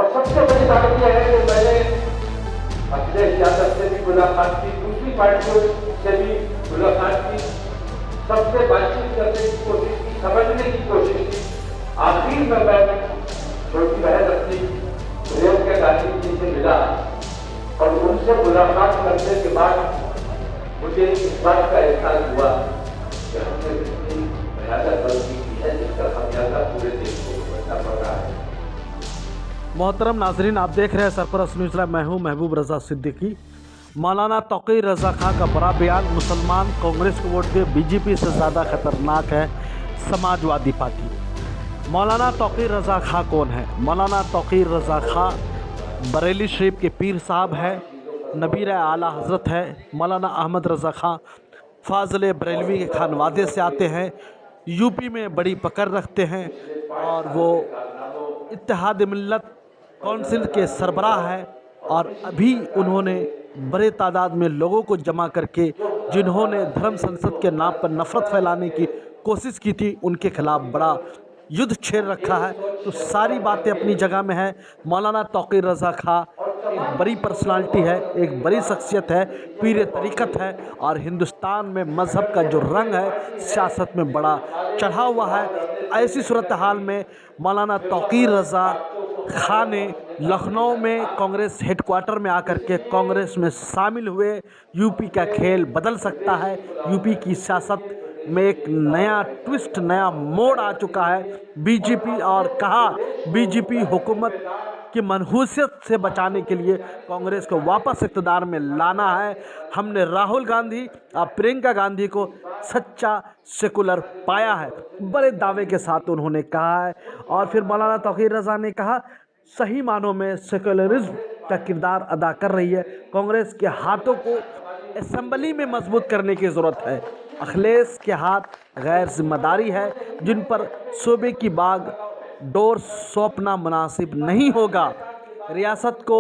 और सबसे बड़ी बात यह है कि मैंने अखिलेश यादव से भी मुलाकात की, दूसरी पार्टियों से भी मुलाकात की, सबसे बातचीत करने की कोशिश की, समझने की कोशिश की। आखिर में मैं छोटी बहन अपनी प्रियंका गांधी जी से मिला और उनसे मुलाकात करने के बाद मुझे इस बात का एहसास हुआ कि हमने कितनी भयानक गलती की है जिसका खामियाजा पूरे देश को भुगतना पड़ रहा है। मोहतरम नाजरीन, आप देख रहे हैं सरपरस्त न्यूज़ लाइव। मैं हूं महबूब रजा सिद्दीकी। मौलाना तौकीर रजा खां का बड़ा बयान, मुसलमान कांग्रेस को वोट दे, बीजेपी से ज़्यादा खतरनाक है समाजवादी पार्टी। मौलाना तौकीर रजा खां कौन है? मौलाना तौकीर रजा खां बरेली शरीफ के पीर साहब है, नबीर आला हज़रत है। मौलाना अहमद रजा खां फाज़िल बरेलवी के खानवादे से आते हैं, यूपी में बड़ी पकड़ रखते हैं और वो इत्तेहाद मिल्लत काउंसिल के सरबराह है। और अभी उन्होंने बड़े तादाद में लोगों को जमा करके जिन्होंने धर्म संसद के नाम पर नफरत फैलाने की कोशिश की थी, उनके खिलाफ बड़ा युद्ध छेड़ रखा है। तो सारी बातें अपनी जगह में है। मौलाना तौकीर रजा खां एक बड़ी पर्सनालिटी है, एक बड़ी शख्सियत है, पीर तरीक़त है और हिंदुस्तान में मज़हब का जो रंग है सियासत में बड़ा चढ़ा हुआ है। ऐसी सूरत हाल में मौलाना तौकीर रजा खां ने लखनऊ में कांग्रेस हेडक्वार्टर में आकर के कांग्रेस में शामिल हुए। यूपी का खेल बदल सकता है। यूपी की सियासत में एक नया ट्विस्ट, नया मोड़ आ चुका है बीजेपी, और कहा बीजेपी हुकूमत की मनहूसियत से बचाने के लिए कांग्रेस को वापस इक़्तिदार में लाना है। हमने राहुल गांधी और प्रियंका गांधी को सच्चा सेकुलर पाया है, बड़े दावे के साथ उन्होंने कहा है। और फिर मौलाना तौकीर रजा ने कहा सही मानों में सेकुलरिज्म का किरदार अदा कर रही है। कांग्रेस के हाथों को असेंबली में मजबूत करने की ज़रूरत है। अखिलेश के हाथ गैर जिम्मेदारी है, जिन पर सूबे की बाग डोर सौंपना मुनासिब नहीं होगा। रियासत को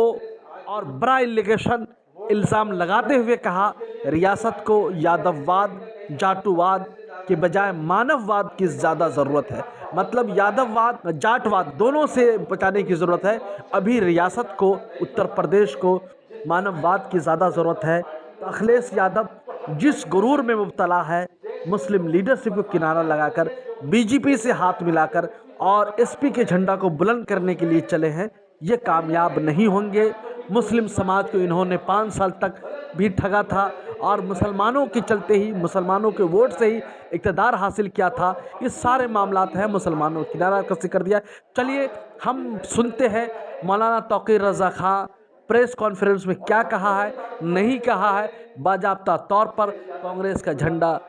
और बड़ा इल्ज़ाम लगाते हुए कहा रियासत को यादववाद, जाटुवाद के बजाय मानववाद की ज़्यादा ज़रूरत है। मतलब यादववाद, जाटवाद दोनों से बचाने की ज़रूरत है। अभी रियासत को, उत्तर प्रदेश को मानववाद की ज़्यादा ज़रूरत है। तो अखिलेश यादव जिस गुरूर में मुब्तला है, मुस्लिम लीडरशिप को किनारा लगाकर बीजेपी से हाथ मिलाकर और एसपी के झंडा को बुलंद करने के लिए चले हैं, ये कामयाब नहीं होंगे। मुस्लिम समाज को इन्होंने 5 साल तक भी ठगा था और मुसलमानों के चलते ही, मुसलमानों के वोट से ही इक़्तिदार हासिल किया था। ये सारे मामलात हैं, मुसलमानों को किनारा कसी कर दिया। चलिए हम सुनते हैं मौलाना तौकीर रजा खां प्रेस कॉन्फ्रेंस में क्या कहा है, नहीं कहा है। बाज़ाब्ता तौर पर कांग्रेस का झंडा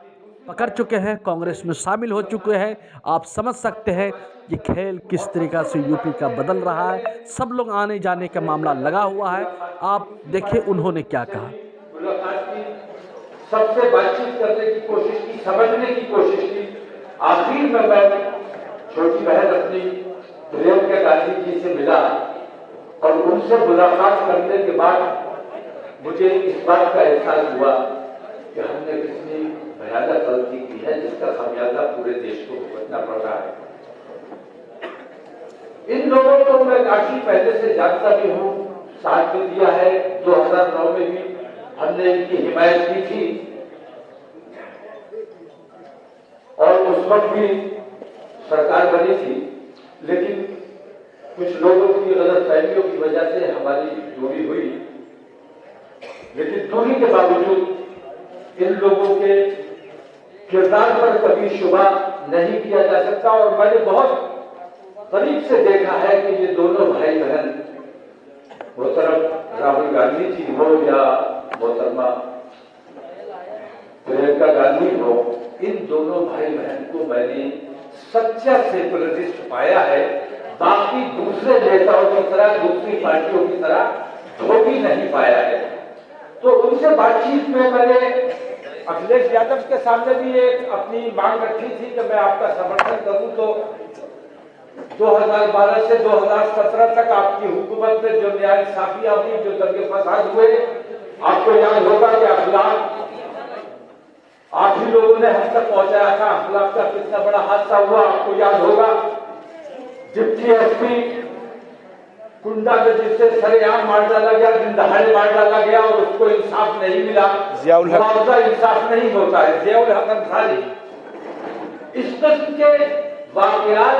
पकड़ चुके हैं, कांग्रेस में शामिल हो चुके हैं। आप समझ सकते हैं कि खेल किस तरीक़ा से यूपी का बदल रहा है। सब लोग आने जाने का मामला लगा हुआ है। आप देखिए उन्होंने क्या कहा। सबसे बातचीत करने की कोशिश की, समझने की कोशिश की। आखिर में मैं छोटी बहन अपनी प्रियंका गांधी जी से मिला और उनसे मुलाकात करने के बाद मुझे इस बात का एहसास हुआ कि हमने कितनी भयानक गलती की है जिसका खामियाजा पूरे देश को भुगतना पड़ रहा है। इन लोगों को मैं काफी पहले से जानता भी हूँ, साथ भी दिया है। 2009 में भी हमने इनकी हिमायत की थी और उस वक्त भी सरकार बनी थी, लेकिन कुछ लोगों की गलतफहमियों की वजह से हमारी दूरी हुई। लेकिन दूरी के बावजूद इन लोगों के किरदार पर कभी शुबा नहीं किया जा सकता। और मैंने बहुत करीब से देखा है कि ये दोनों भाई बहन, मोहतरम राहुल गांधी जी हो या मोहतरमा प्रियंका गांधी हो, इन दोनों भाई बहन को मैंने सच्चा सेकुलरिस्ट पाया है। बाकी दूसरे नेताओं की तरह, दूसरी पार्टियों की तरह धोखी नहीं पाया है। तो उनसे बातचीत में मैंने अखिलेश यादव के सामने भी एक अपनी मांग रखी थी कि मैं आपका समर्थन करूं। तो 2012 से 2017 तक आपकी हुकूमत में जो न्यायसाफियां हुई, जो दंगे फसाद हुए, आपको याद होगा कि अखलाक आप ही लोगों ने हम तक पहुंचाया था। अखलाक का कितना बड़ा हादसा हुआ आपको याद होगा। डिप्टी एसपी गुंडागर्दी से सरेआम मार डाला गया, दिन दहाड़े मार डाला गया और उसको इंसाफ नहीं मिला। मुआवजा इंसाफ नहीं होता है। जियाउल हक अंसारी, इस किस्म के वाकयात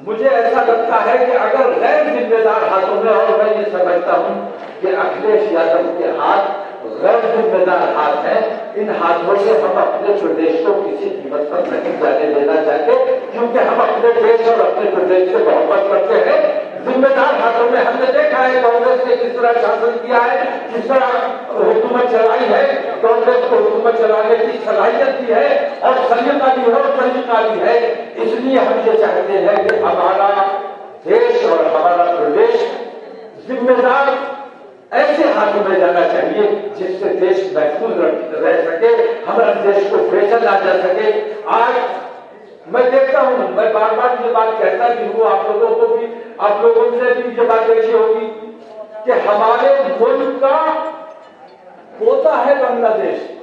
मुझे ऐसा लगता है कि अगर गैर जिम्मेदार हाथों में, और मैं ये समझता हूं कि अखिलेश यादव के हाथ गैर जिम्मेदार हाथ हैं, इन हाथों से हम अपने प्रदेश को किसी कीमत पर नहीं जाने देना चाहते, क्योंकि हम अपने देश और अपने प्रदेश से मोहब्बत करते हैं। जिम्मेदार हाथों में हमने देखा है कांग्रेस ने किस तरह शासन किया है, किस तरह हुकूमत चलाई है। कांग्रेस को हुकूमत चलाने की सलाहियत भी है और सलीका भी है और तरीका भी है। इसलिए हम ये चाहते हैं कि हमारा देश और हमारा प्रदेश जिम्मेदार ऐसे हाथों में जाना चाहिए जिससे देश महफूज रह सके, हमारे देश को बेचा ना जा सके। आज मैं देखता हूं, मैं बार बार ये बात कहता भी हूं, आप लोगों को भी, आप लोगों से भी ये बात देखी होगी कि हमारे मुल्क का पोता है बांग्लादेश।